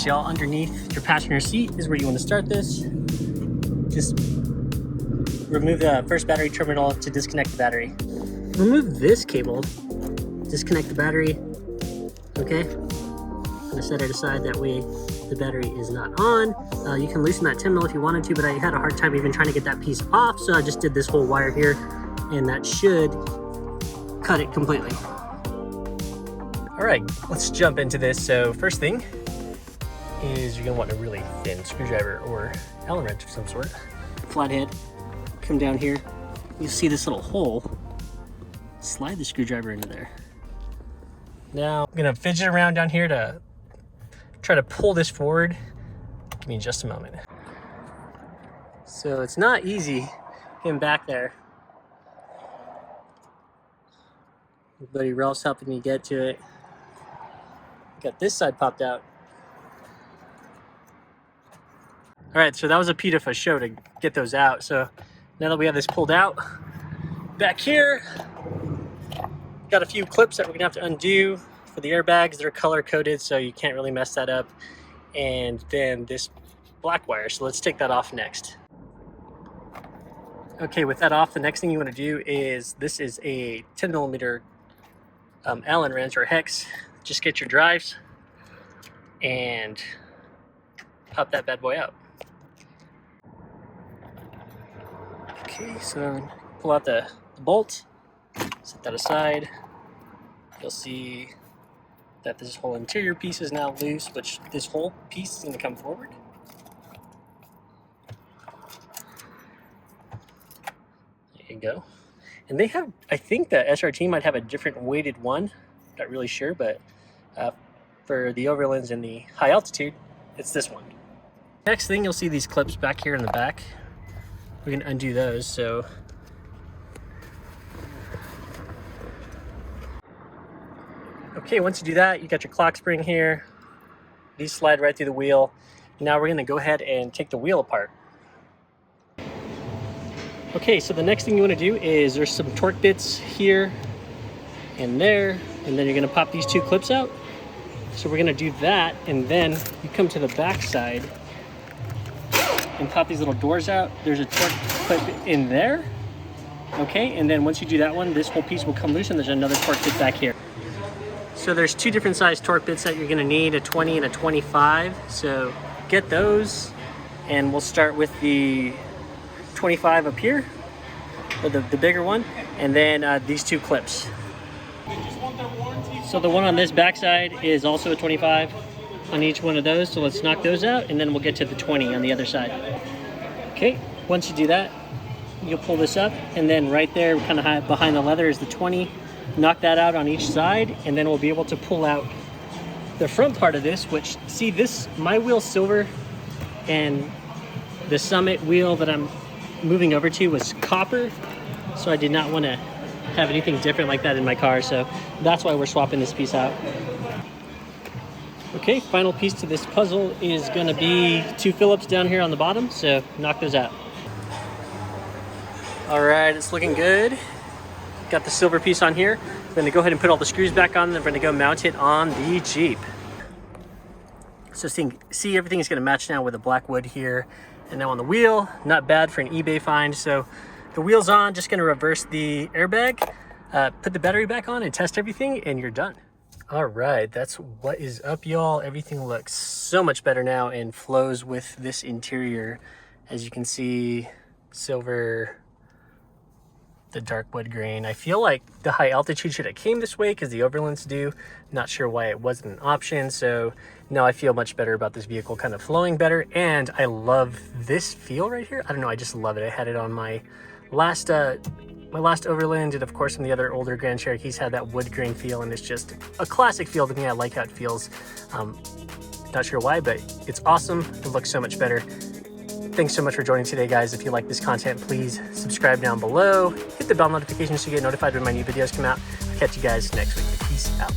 y'all. Underneath your passenger seat is where you want to start this. Just remove the first battery terminal to disconnect the battery. Remove this cable, disconnect the battery. Okay, I'm gonna set it aside, that way the battery is not on. You can loosen that 10 mil if you wanted to, but I had a hard time even trying to get that piece off, so I just did this whole wire here, and that should cut it completely. All right, let's jump into this. So first thing is you're gonna want a really thin screwdriver or Allen wrench of some sort. Flathead, come down here. You see this little hole. Slide the screwdriver into there. Now I'm gonna fidget around down here to try to pull this forward. Give me just a moment. So it's not easy getting back there. My buddy Ralph's helping me get to it. Got this side popped out. All right, so that was a Pita for show to get those out. So now that we have this pulled out, back here, got a few clips that we're gonna have to undo for the airbags. They're color coded, so you can't really mess that up. And then this black wire, so let's take that off next. Okay, with that off, the next thing you wanna do is, this is a 10 millimeter Allen wrench or hex. Just get your drives and pop that bad boy out. Okay, so pull out the bolt, set that aside. You'll see that this whole interior piece is now loose, which this whole piece is going to come forward. There you go. And they have, I think the SRT might have a different weighted one. Not really sure, but for the overlands and the high altitude, it's this one. Next thing, you'll see these clips back here in the back. We're going to undo those. So okay, once you do that, you got your clock spring here. These slide right through the wheel. Now we're going to go ahead and take the wheel apart. Okay, so the next thing you want to do is, there's some torque bits here and there, and then you're going to pop these two clips out. So we're going to do that, and then you come to the back side and pop these little doors out. There's a torque clip in there. Okay, and then once you do that one, this whole piece will come loose, and there's another torque bit back here. So there's two different size torque bits that you're going to need, a 20 and a 25. So get those, and we'll start with the 25 up here, or the bigger one, and then these two clips. So the one on this backside is also a 25 on each one of those. So let's knock those out, and then we'll get to the 20 on the other side. Okay, once you do that, you'll pull this up, and then right there, kind of behind the leather, is the 20. Knock that out on each side, and then we'll be able to pull out the front part of this, which, see this, my wheel's silver, and the Summit wheel that I'm moving over to was copper, so I did not want to have anything different like that in my car, so that's why we're swapping this piece out. Okay, final piece to this puzzle is going to be two Phillips down here on the bottom, so knock those out. All right, it's looking good. Got the silver piece on here. We're going to go ahead and put all the screws back on, and then we're going to go mount it on the Jeep. So see everything is going to match now with the black wood here. And now on the wheel, not bad for an eBay find. So the wheel's on, just going to reverse the airbag, put the battery back on, and test everything, and you're done. All right, that's what is up, y'all. Everything looks so much better now and flows with this interior. As you can see, silver, the dark wood grain. I feel like the high altitude should have came this way because the overlands do. Not sure why it wasn't an option. So now I feel much better about this vehicle, kind of flowing better. And I love this feel right here. I don't know, I just love it. I had it on my last overland, and of course some of the other older Grand Cherokees had that wood grain feel, and it's just a classic feel to me. I like how it feels. Not sure why, but it's awesome. It looks so much better. Thanks so much for joining today, guys. If you like this content, please subscribe down below. Hit the bell notification so you get notified when my new videos come out. I'll catch you guys next week. Peace out.